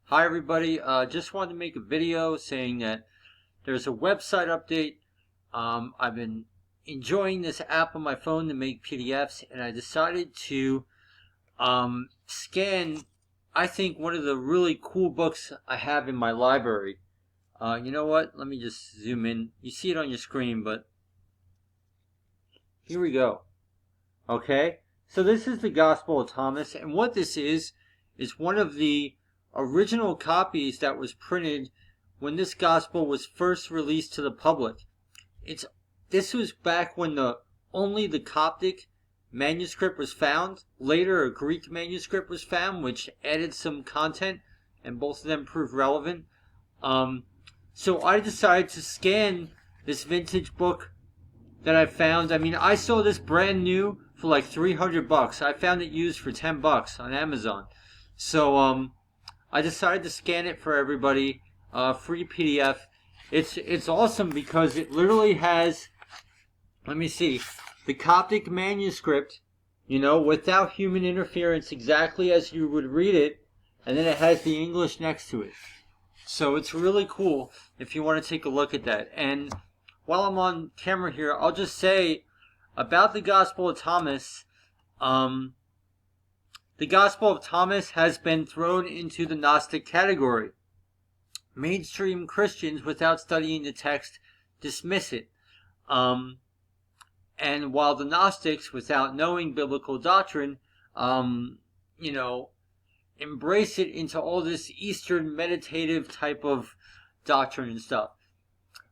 Hi everybody, just wanted to make a video saying that there's a website update. I've been enjoying this app on my phone to make PDFs, and I decided to scan, I think, one of the really cool books I have in my library. You know what? Let me just zoom in. You see it on your screen, but here we go. Okay, so this is the Gospel of Thomas, and what this is one of the original copies that was printed when this gospel was first released to the public. This was back when only the Coptic manuscript was found. Later a Greek manuscript was found which added some content, and both of them proved relevant. So I decided to scan this vintage book that I found. I mean, I saw this brand new for like $300. I found it used for $10 on Amazon. So I decided to scan it for everybody, free PDF. It's awesome because it literally has, let me see, the Coptic manuscript, without human interference, exactly as you would read it, and then it has the English next to it. So it's really cool if you want to take a look at that. And while I'm on camera here, I'll just say about the Gospel of Thomas. The Gospel of Thomas has been thrown into the Gnostic category. Mainstream Christians, without studying the text, dismiss it. And while the Gnostics, without knowing biblical doctrine, embrace it into all this Eastern meditative type of doctrine and stuff.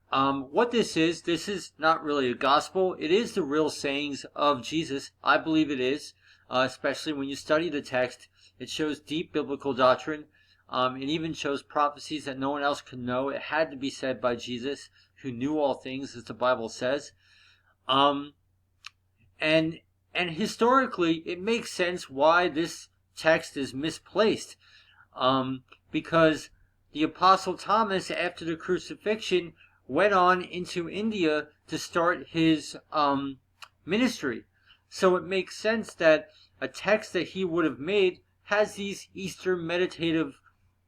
What this is not really a gospel. It is the real sayings of Jesus. I believe it is. Especially when you study the text, it shows deep biblical doctrine. It even shows prophecies that no one else could know. It had to be said by Jesus, who knew all things, as the Bible says. And historically, it makes sense why this text is misplaced. Because the Apostle Thomas, after the crucifixion, went on into India to start his ministry. So it makes sense that a text that he would have made has these Eastern meditative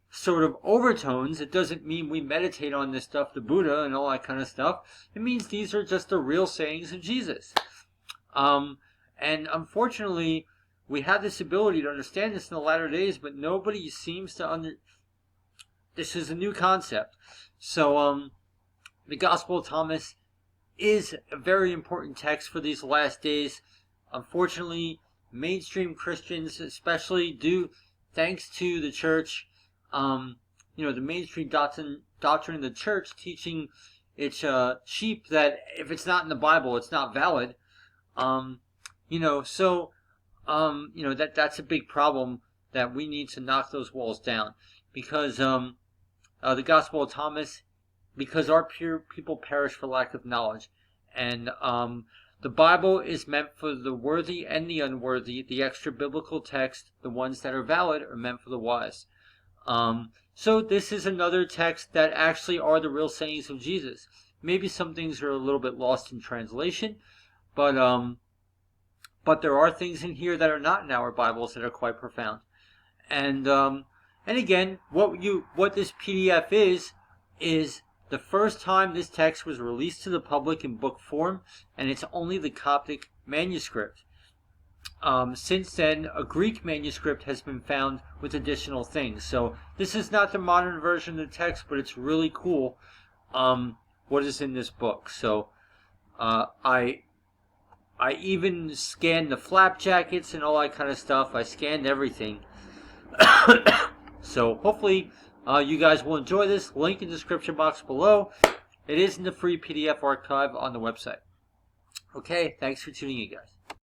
sort of overtones. It doesn't mean we meditate on this stuff, the Buddha and all that kind of stuff. It means these are just the real sayings of Jesus. And unfortunately, we have this ability to understand this in the latter days, but nobody seems to This is a new concept. So the Gospel of Thomas is a very important text for these last days. Unfortunately, mainstream Christians, especially thanks to the church, the mainstream doctrine of the church teaching its sheep that if it's not in the Bible, it's not valid. That's a big problem that we need to knock those walls down, because the Gospel of Thomas, because our people perish for lack of knowledge, and the Bible is meant for the worthy and the unworthy. The extra biblical text, the ones that are valid, are meant for the wise. So this is another text that actually are the real sayings of Jesus. Maybe some things are a little bit lost in translation, but there are things in here that are not in our Bibles that are quite profound. And again, what this PDF is the first time this text was released to the public in book form, and it's only the Coptic manuscript. Since then, a Greek manuscript has been found with additional things. So this is not the modern version of the text, but it's really cool what is in this book. So I even scanned the flap jackets and all that kind of stuff. I scanned everything. So hopefully you guys will enjoy this. Link in the description box below. It is in the free PDF archive on the website. Okay, thanks for tuning in, guys.